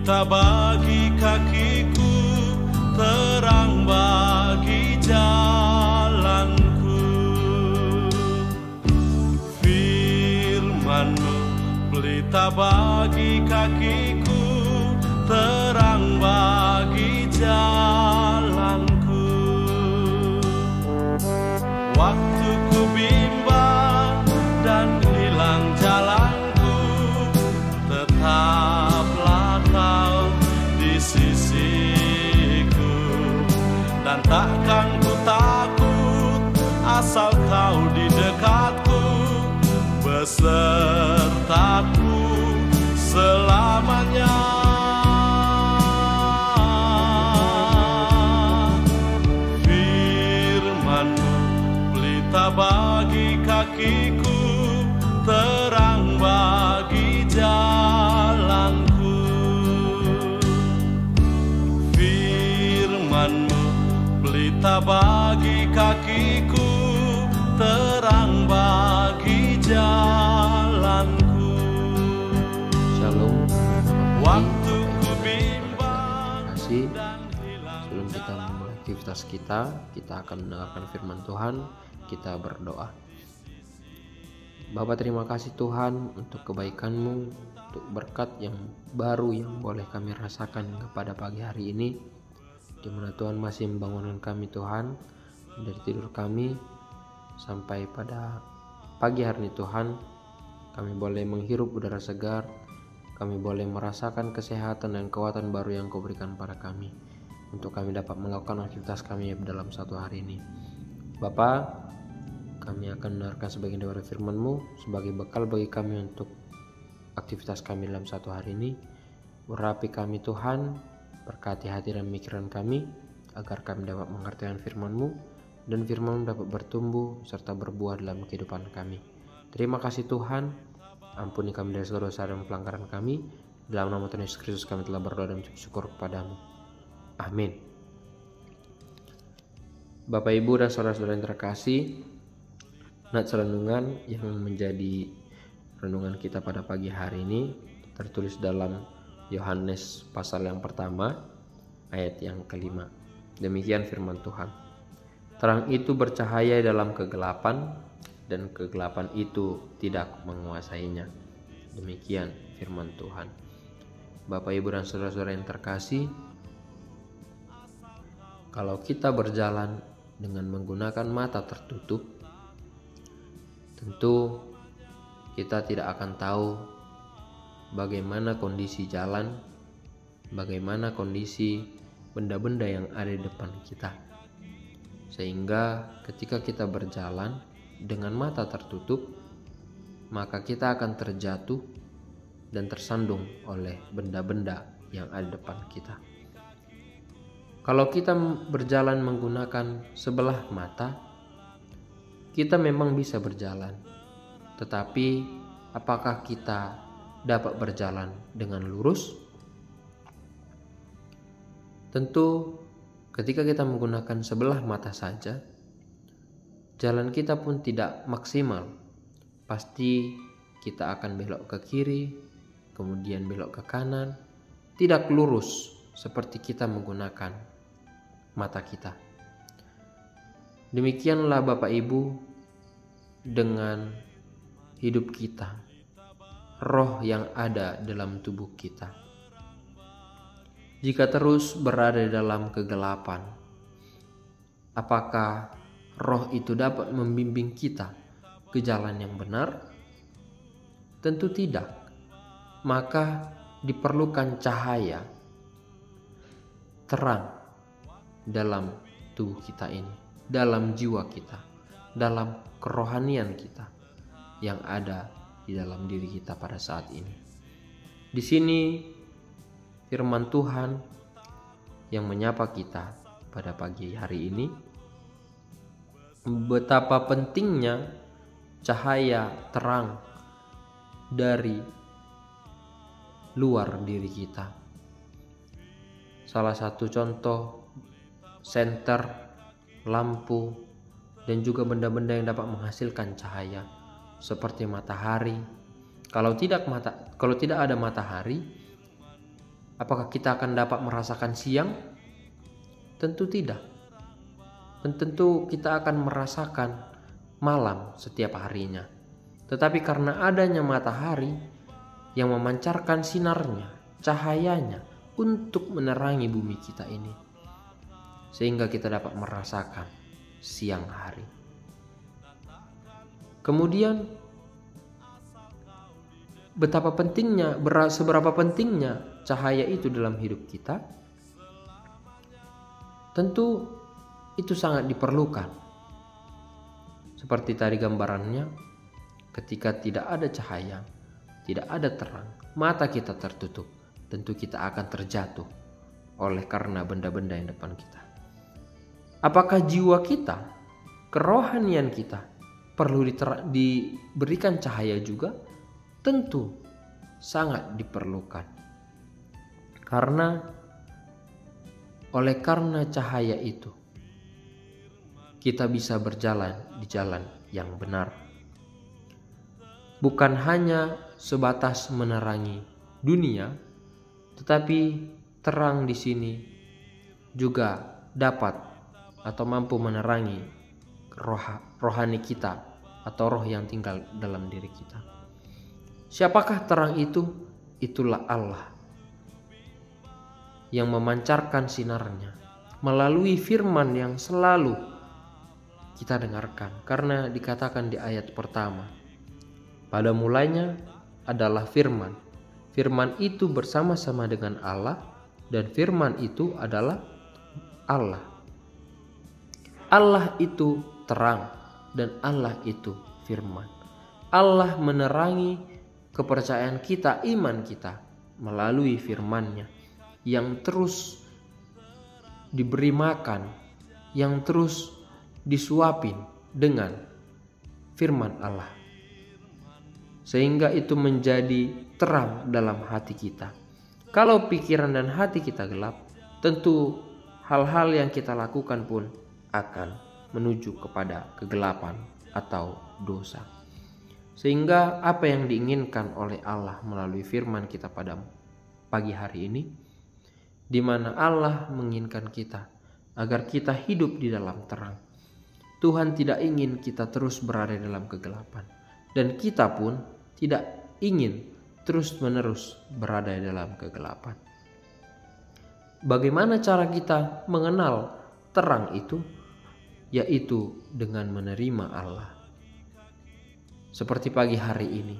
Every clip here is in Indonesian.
pelita bagi kakiku, terang bagi jalanku. Firman-Mu pelita bagi kakiku, terang bagi jalanku. Waktu ku bimbang dan hilang jalanku, tetaplah Kau di sisiku. Dan takkan ku takut asal Kau di dekatku, besertaku selamanya. Firman-Mu pelita bagi kakiku, terang bagi jalanku. Firman-Mu pelita bagi kakiku, terang bagi jalanku. Shalom. Waktu ku bimbang dan hilang. Sebelum kita memulai aktivitas kita akan mendengarkan firman Tuhan. Kita berdoa. Bapa, terima kasih Tuhan untuk kebaikan-Mu, untuk berkat yang baru yang boleh kami rasakan pada pagi hari ini, di mana Tuhan masih membangunkan kami Tuhan dari tidur kami sampai pada pagi hari ini Tuhan. Kami boleh menghirup udara segar, kami boleh merasakan kesehatan dan kekuatan baru yang Kau berikan pada kami, untuk kami dapat melakukan aktivitas kami dalam satu hari ini. Bapa, kami akan mendengarkan sebagian dari firman-Mu sebagai bekal bagi kami untuk aktivitas kami dalam satu hari ini. Urapi kami Tuhan, berkati hati dan pikiran kami, agar kami dapat mengerti firman-Mu, dan firman-Mu dapat bertumbuh serta berbuah dalam kehidupan kami. Terima kasih Tuhan, ampuni kami dari segala dosa dan pelanggaran kami. Dalam nama Tuhan Yesus Kristus kami telah berdoa dan bersyukur kepadamu. Amin. Bapak, Ibu, dan saudara-saudara yang terkasih, nats renungan yang menjadi renungan kita pada pagi hari ini tertulis dalam Yohanes pasal yang pertama ayat yang kelima. Demikian firman Tuhan. Terang itu bercahaya dalam kegelapan, dan kegelapan itu tidak menguasainya. Demikian firman Tuhan. Bapak, Ibu, dan saudara-saudara yang terkasih, kalau kita berjalan dengan menggunakan mata tertutup, tentu kita tidak akan tahu bagaimana kondisi jalan, bagaimana kondisi benda-benda yang ada di depan kita. Sehingga ketika kita berjalan dengan mata tertutup, maka kita akan terjatuh dan tersandung oleh benda-benda yang ada di depan kita. Kalau kita berjalan menggunakan sebelah mata, kita memang bisa berjalan, tetapi apakah kita dapat berjalan dengan lurus? Tentu ketika kita menggunakan sebelah mata saja, jalan kita pun tidak maksimal. Pasti kita akan belok ke kiri, kemudian belok ke kanan, tidak lurus seperti kita menggunakan mata kita. Demikianlah Bapak Ibu dengan hidup kita, roh yang ada dalam tubuh kita. Jika terus berada dalam kegelapan, apakah roh itu dapat membimbing kita ke jalan yang benar? Tentu tidak. Maka diperlukan cahaya, terang dalam tubuh kita ini, dalam jiwa kita, dalam kerohanian kita yang ada di dalam diri kita pada saat ini. Di sini firman Tuhan yang menyapa kita pada pagi hari ini, betapa pentingnya cahaya terang dari luar diri kita. Salah satu contoh senter, lampu, dan juga benda-benda yang dapat menghasilkan cahaya seperti matahari. Kalau tidak ada matahari, Apakah kita akan dapat merasakan siang? Tentu tidak. Dan tentu kita akan merasakan malam setiap harinya. Tetapi karena adanya matahari yang memancarkan sinarnya, cahayanya untuk menerangi bumi kita ini, sehingga kita dapat merasakan siang hari. Kemudian seberapa pentingnya cahaya itu dalam hidup kita? Tentu itu sangat diperlukan. Seperti tadi gambarannya, ketika tidak ada cahaya, tidak ada terang, mata kita tertutup, tentu kita akan terjatuh oleh karena benda-benda yang depan kita. Apakah jiwa kita, kerohanian kita perlu diberikan cahaya juga? Tentu sangat diperlukan. Karena oleh karena cahaya itu, kita bisa berjalan di jalan yang benar. Bukan hanya sebatas menerangi dunia, tetapi terang di sini juga dapat atau mampu menerangi rohani kita atau roh yang tinggal dalam diri kita. Siapakah terang itu? Itulah Allah yang memancarkan sinarnya melalui firman yang selalu kita dengarkan. Karena dikatakan di ayat pertama, pada mulanya adalah firman. Firman itu bersama-sama dengan Allah, dan firman itu adalah Allah. Allah itu terang dan Allah itu firman. Allah menerangi kepercayaan kita, iman kita melalui firman-Nya yang terus diberi makan, yang terus disuapin dengan firman Allah, sehingga itu menjadi terang dalam hati kita. Kalau pikiran dan hati kita gelap, tentu hal-hal yang kita lakukan pun akan menuju kepada kegelapan atau dosa. Sehingga apa yang diinginkan oleh Allah melalui firman kita pada pagi hari ini, di mana Allah menginginkan kita agar kita hidup di dalam terang. Tuhan tidak ingin kita terus berada dalam kegelapan, dan kita pun tidak ingin terus-menerus berada dalam kegelapan. Bagaimana cara kita mengenal terang itu? Yaitu dengan menerima Allah. Seperti pagi hari ini,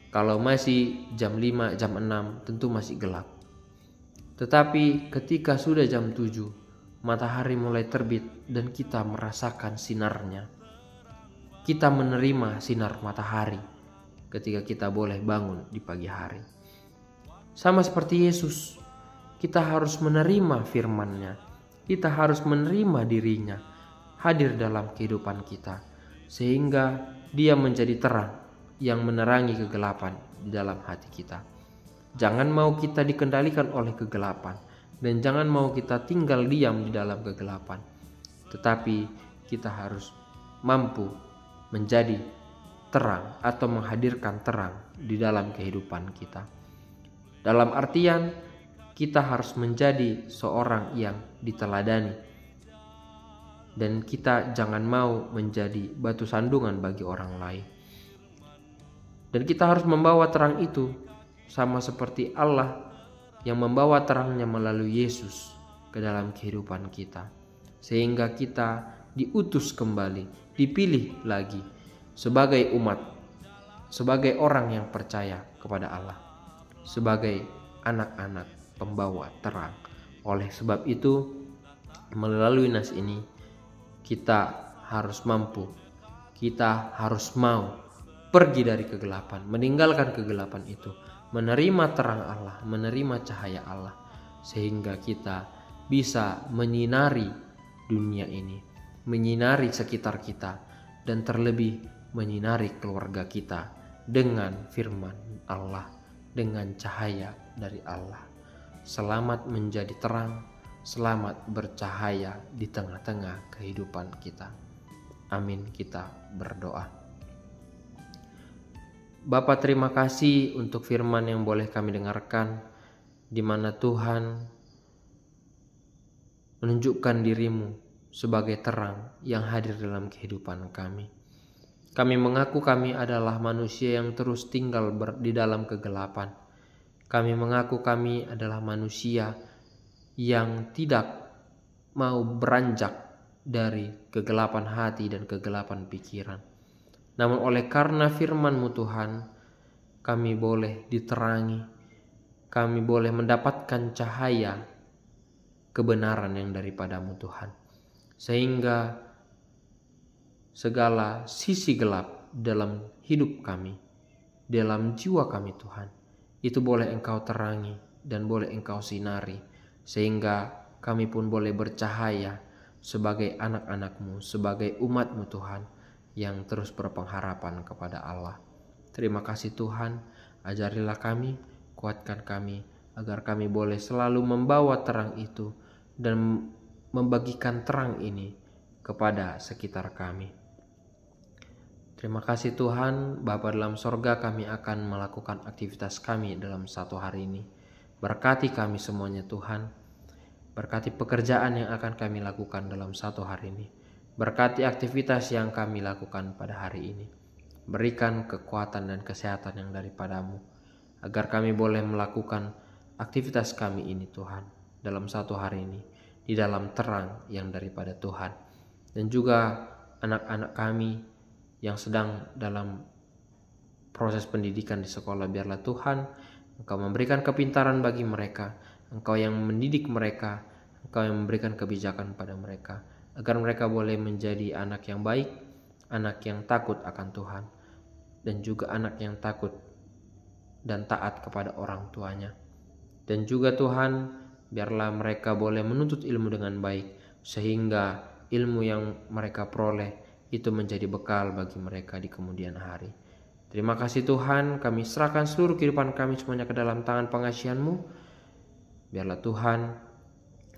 kalau masih jam 5, jam 6 tentu masih gelap. Tetapi ketika sudah jam 7, matahari mulai terbit dan kita merasakan sinarnya. Kita menerima sinar matahari ketika kita boleh bangun di pagi hari. Sama seperti Yesus, kita harus menerima firman-Nya. Kita harus menerima dirinya hadir dalam kehidupan kita, sehingga Dia menjadi terang yang menerangi kegelapan di dalam hati kita. Jangan mau kita dikendalikan oleh kegelapan, dan jangan mau kita tinggal diam di dalam kegelapan. Tetapi kita harus mampu menjadi terang atau menghadirkan terang di dalam kehidupan kita. Dalam artian kita harus menjadi seorang yang diteladani. Dan kita jangan mau menjadi batu sandungan bagi orang lain. Dan kita harus membawa terang itu sama seperti Allah yang membawa terangnya melalui Yesus ke dalam kehidupan kita. Sehingga kita diutus kembali, dipilih lagi sebagai umat, sebagai orang yang percaya kepada Allah, sebagai anak-anak pembawa terang. Oleh sebab itu, melalui nas ini, kita harus mampu, kita harus mau pergi dari kegelapan, meninggalkan kegelapan itu, menerima terang Allah, menerima cahaya Allah, sehingga kita bisa menyinari dunia ini, menyinari sekitar kita, dan terlebih menyinari keluarga kita dengan firman Allah, dengan cahaya dari Allah. Selamat menjadi terang, selamat bercahaya di tengah-tengah kehidupan kita. Amin, kita berdoa. Bapa, terima kasih untuk firman yang boleh kami dengarkan. di mana Tuhan menunjukkan dirimu sebagai terang yang hadir dalam kehidupan kami. Kami mengaku kami adalah manusia yang terus tinggal di dalam kegelapan. Kami mengaku kami adalah manusia yang tidak mau beranjak dari kegelapan hati dan kegelapan pikiran. Namun oleh karena firman-Mu Tuhan, kami boleh diterangi, kami boleh mendapatkan cahaya kebenaran yang daripada-Mu Tuhan. Sehingga segala sisi gelap dalam hidup kami, dalam jiwa kami Tuhan, itu boleh Engkau terangi dan boleh Engkau sinari, sehingga kami pun boleh bercahaya sebagai anak-anak-Mu, sebagai umat-Mu Tuhan, yang terus berpengharapan kepada Allah. Terima kasih Tuhan, ajarilah kami, kuatkan kami, agar kami boleh selalu membawa terang itu dan membagikan terang ini kepada sekitar kami. Terima kasih Tuhan, Bapa dalam sorga, kami akan melakukan aktivitas kami dalam satu hari ini. Berkati kami semuanya Tuhan, berkati pekerjaan yang akan kami lakukan dalam satu hari ini. Berkati aktivitas yang kami lakukan pada hari ini. Berikan kekuatan dan kesehatan yang daripada-Mu, agar kami boleh melakukan aktivitas kami ini Tuhan, dalam satu hari ini, di dalam terang yang daripada Tuhan. Dan juga anak-anak kami yang sedang dalam proses pendidikan di sekolah, biarlah Tuhan Engkau memberikan kepintaran bagi mereka, Engkau yang mendidik mereka, Engkau yang memberikan kebijakan pada mereka, agar mereka boleh menjadi anak yang baik, anak yang takut akan Tuhan, dan juga anak yang takut dan taat kepada orang tuanya. Dan juga Tuhan, biarlah mereka boleh menuntut ilmu dengan baik, sehingga ilmu yang mereka peroleh itu menjadi bekal bagi mereka di kemudian hari. Terima kasih Tuhan, kami serahkan seluruh kehidupan kami semuanya ke dalam tangan pengasihan-Mu. Biarlah Tuhan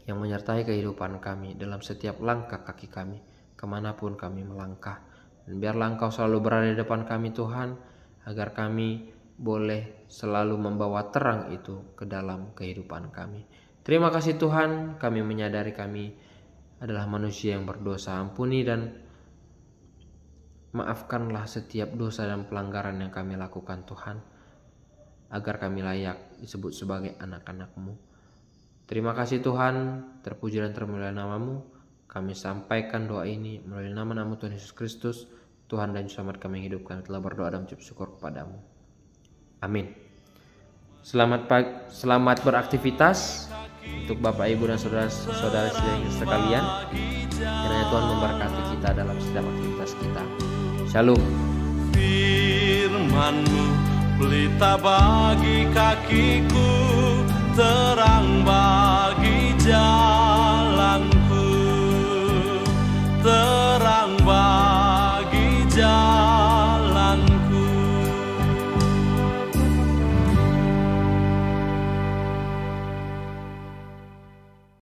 yang menyertai kehidupan kami dalam setiap langkah kaki kami, kemanapun kami melangkah. Dan biarlah Engkau selalu berada di depan kami Tuhan, agar kami boleh selalu membawa terang itu ke dalam kehidupan kami. Terima kasih Tuhan, kami menyadari kami adalah manusia yang berdosa. Ampuni dan maafkanlah setiap dosa dan pelanggaran yang kami lakukan Tuhan, agar kami layak disebut sebagai anak-anak-Mu. Terima kasih Tuhan, terpuji dan termulia nama-Mu. Kami sampaikan doa ini melalui nama-Mu Tuhan Yesus Kristus, Tuhan dan Selamat kami hidupkan. Telah berdoa dan mengucap syukur kepada-Mu. Amin. Selamat beraktivitas untuk Bapak Ibu dan saudara-saudara sekalian. Kiranya Tuhan memberkati kita dalam setiap aktivitas kita. Shalom. Firman-Mu pelita bagi kakiku, terang bagi jalan.